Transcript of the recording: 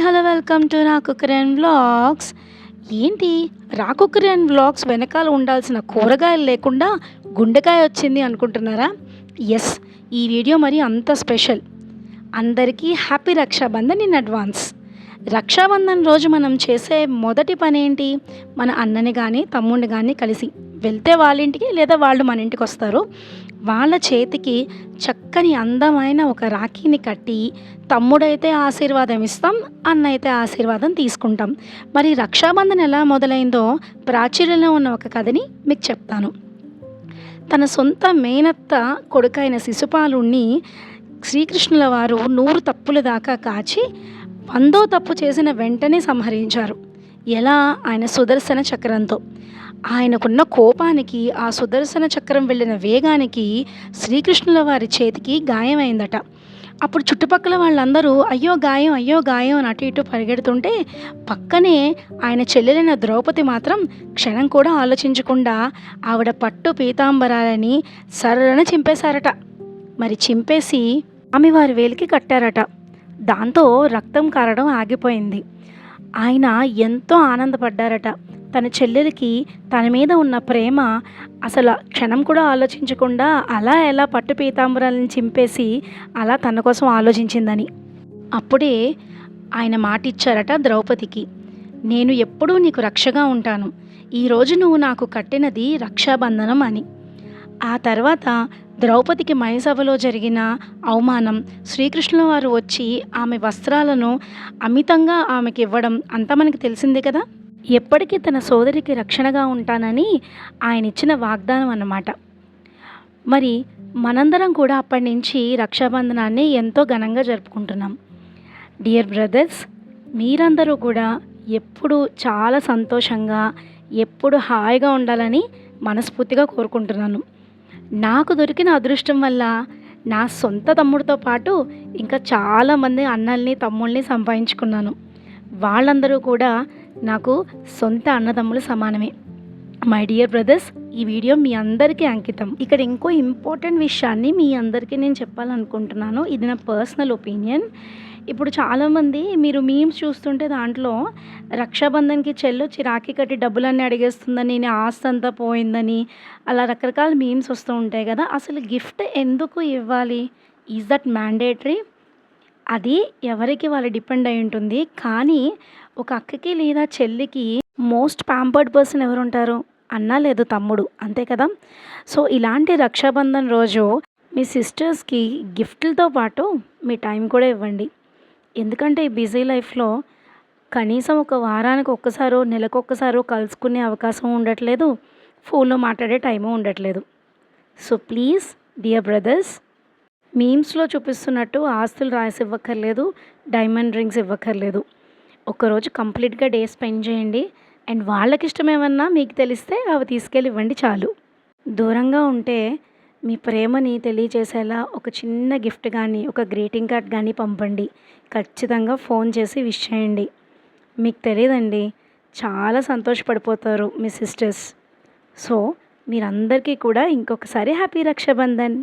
Hello welcome to రాకుక్కరేన్ vlogs. ఏంటి రాకుక్కరేన్ వ్లాగ్స్ వెనకాల ఉండాల్సిన కూరగాయలు లేకుండా గుండెకాయ వచ్చింది అనుకుంటున్నారా? ఎస్, ఈ వీడియో మరి అంత స్పెషల్. అందరికీ happy Rakshabandhan in advance. Rakshabandhan రోజు మనం చేసే మొదటి పని ఏంటి? మన అన్నని కానీ తమ్ముడిని కానీ కలిసి వెళ్తే వాళ్ళ ఇంటికి లేదా వాళ్ళు మన ఇంటికి వస్తారు. వాళ్ళ చేతికి చక్కని అందమైన ఒక రాఖీని కట్టి తమ్ముడైతే ఆశీర్వాదం ఇస్తాం, అన్న అయితే ఆశీర్వాదం తీసుకుంటాం. మరి రక్షాబంధన్ ఎలా మొదలైందో ప్రాచుర్యంలో ఉన్న ఒక కథని మీకు చెప్తాను. తన సొంత మేనత్త కొడుకైన శిశుపాలుణ్ణి శ్రీకృష్ణుల వారు 100 తప్పుల దాకా కాచి 100వ తప్పు చేసిన వెంటనే సంహరించారు. ఎలా? ఆయన సుదర్శన చక్రంతో. ఆయనకున్న కోపానికి ఆ సుదర్శన చక్రం వెళ్ళిన వేగానికి శ్రీకృష్ణుల వారి చేతికి గాయమైందట. అప్పుడు చుట్టుపక్కల వాళ్ళందరూ అయ్యో గాయం అయ్యో గాయం అని అటు ఇటు పరిగెడుతుంటే పక్కనే ఆయన చెల్లెలైన ద్రౌపది మాత్రం క్షణం కూడా ఆలోచించకుండా ఆవిడ పట్టు పీతాంబరాలని సర్రన చింపేశారట. మరి చింపేసి ఆమె వారి వేలికి కట్టారట. దాంతో రక్తం కారడం ఆగిపోయింది. ఆయన ఎంతో ఆనందపడ్డారట. తన చెల్లెలికి తన మీద ఉన్న ప్రేమ అసలు క్షణం కూడా ఆలోచించకుండా అలా ఎలా పట్టు పీతాంబరాలను చింపేసి అలా తన కోసం ఆలోచించిందని. అప్పుడే ఆయన మాట ఇచ్చారట ద్రౌపదికి, నేను ఎప్పుడూ నీకు రక్షగా ఉంటాను, ఈరోజు నువ్వు నాకు కట్టినది రక్షాబంధనం అని. ఆ తర్వాత ద్రౌపదికి మయసభలో జరిగిన అవమానం, శ్రీకృష్ణుల వారు వచ్చి ఆమె వస్త్రాలను అమితంగా ఆమెకి ఇవ్వడం అంతా మనకి తెలిసిందే కదా. ఎప్పటికీ తన సోదరికి రక్షణగా ఉంటానని ఆయన ఇచ్చిన వాగ్దానం అన్నమాట. మరి మనందరం కూడా అప్పటి నుంచి రక్షాబంధనాన్ని ఎంతో ఘనంగా జరుపుకుంటున్నాం. డియర్ బ్రదర్స్, మీరందరూ కూడా ఎప్పుడు చాలా సంతోషంగా ఎప్పుడు హాయిగా ఉండాలని మనస్ఫూర్తిగా కోరుకుంటున్నాను. నాకు దొరికిన అదృష్టం వల్ల నా సొంత తమ్ముడితో పాటు ఇంకా చాలామంది అన్నల్ని తమ్ముళ్ళని సంపాదించుకున్నాను. వాళ్ళందరూ కూడా నాకు సొంత అన్నదమ్ములు సమానమే. మై డియర్ బ్రదర్స్, ఈ వీడియో మీ అందరికీ అంకితం. ఇక్కడ ఇంకో ఇంపార్టెంట్ విషయాన్ని మీ అందరికీ నేను చెప్పాలనుకుంటున్నాను. ఇది నా పర్సనల్ ఒపీనియన్. ఇప్పుడు చాలామంది మీరు మీమ్స్ చూస్తుంటే దాంట్లో రక్షాబంధన్కి చెల్లొచ్చి రాఖీ కట్టి డబ్బులన్నీ అడిగేస్తుందని, నేను ఆస్తి అంతా పోయిందని, అలా రకరకాల మీమ్స్ వస్తూ ఉంటాయి కదా. అసలు గిఫ్ట్ ఎందుకు ఇవ్వాలి? Is that mandatory? అది ఎవరికి వాళ్ళు డిపెండ్ అయి ఉంటుంది. కానీ ఒక అక్కకి లేదా చెల్లికి మోస్ట్ ప్యాంపర్డ్ పర్సన్ ఎవరు ఉంటారు? అన్న లేదు తమ్ముడు, అంతే కదా. సో ఇలాంటి రక్షాబంధన్ రోజు మీ సిస్టర్స్కి గిఫ్ట్లతో పాటు మీ టైం కూడా ఇవ్వండి. ఎందుకంటే ఈ బిజీ లైఫ్లో కనీసం ఒక వారానికి ఒక్కసారో నెలకొక్కసారో కలుసుకునే అవకాశం ఉండట్లేదు, ఫోన్లో మాట్లాడే టైము ఉండట్లేదు. సో ప్లీజ్ డియర్ బ్రదర్స్, మీమ్స్లో చూపిస్తున్నట్టు ఆస్తులు రాసి ఇవ్వక్కర్లేదు, డైమండ్ రింగ్స్ ఇవ్వక్కర్లేదు. ఒకరోజు కంప్లీట్గా డే స్పెండ్ చేయండి. అండ్ వాళ్ళకి ఇష్టం ఏమన్నా మీకు తెలిస్తే అవి తీసుకెళ్ళి ఇవ్వండి చాలు. దూరంగా ఉంటే మీ ప్రేమని తెలియచేసేలా ఒక చిన్న గిఫ్ట్ కానీ ఒక గ్రీటింగ్ కార్డ్ కానీ పంపండి. ఖచ్చితంగా ఫోన్ చేసి విష్ చేయండి. మీకు తెలియదండి, చాలా సంతోషపడిపోతారు మీ సిస్టర్స్. సో మీరందరికీ కూడా ఇంకొకసారి హ్యాపీ రక్షాబంధన్.